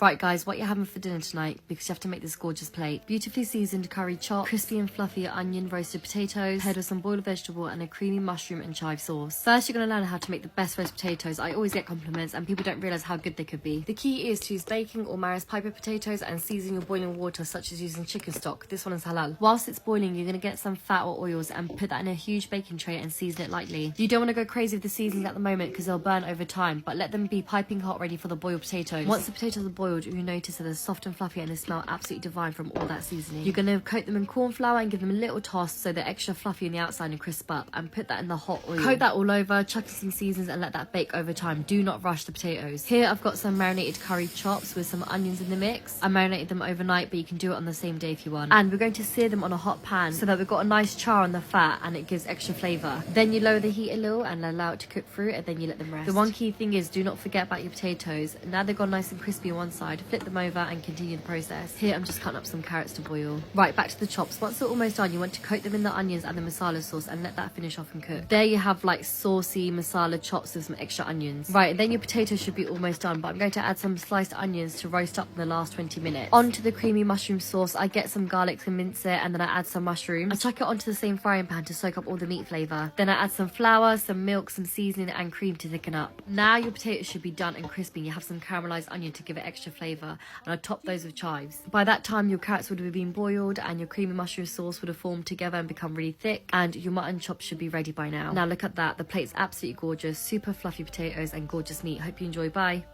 Right guys, what you're having for dinner tonight, because you have to make this gorgeous plate. Beautifully seasoned curry chop, crispy and fluffy onion roasted potatoes, paired with some boiled vegetable and a creamy mushroom and chive sauce. First you're going to learn how to make the best roast potatoes. I always get compliments and people don't realise how good they could be. The key is to use baking or Maris Piper potatoes and season your boiling water, such as using chicken stock. This one is halal. Whilst it's boiling, you're going to get some fat or oils and put that in a huge baking tray and season it lightly. You don't want to go crazy with the seasoning at the moment because they'll burn over time, but let them be piping hot ready for the boiled potatoes. Once the potatoes are boiled, you notice that they're soft and fluffy and they smell absolutely divine from all that seasoning. You're going to coat them in corn flour and give them a little toss so they're extra fluffy on the outside and crisp up, and put that in the hot oil. Coat that all over, chuck in some seasons and let that bake over time. Do not rush the potatoes. Here I've got some marinated curry chops with some onions in the mix. I marinated them overnight, but you can do it on the same day if you want. And we're going to sear them on a hot pan so that we've got a nice char on the fat and it gives extra flavour. Then you lower the heat a little and allow it to cook through, and then you let them rest. The one key thing is do not forget about your potatoes. Now they've gone nice and crispy on one side, flip them over and continue the process. Here I'm just cutting up some carrots to boil. Right, back to the chops. Once they're almost done, you want to coat them in the onions and the masala sauce and let that finish off and cook. There you have like saucy masala chops with some extra onions. Right, then your potatoes should be almost done, but I'm going to add some sliced onions to roast up in the last 20 minutes. Onto the creamy mushroom sauce, I get some garlic to mince it, and then I add some mushrooms. I chuck it onto the same frying pan to soak up all the meat flavour. Then I add some flour, some milk, some seasoning and cream to thicken up. Now your potatoes should be done and crispy. You have some caramelised onion to give it extra flavour, and I top those with chives. By that time your carrots would have been boiled and your creamy mushroom sauce would have formed together and become really thick, and your mutton chops should be ready by now. Now look at that, the plate's absolutely gorgeous, super fluffy potatoes and gorgeous meat. Hope you enjoy. Bye.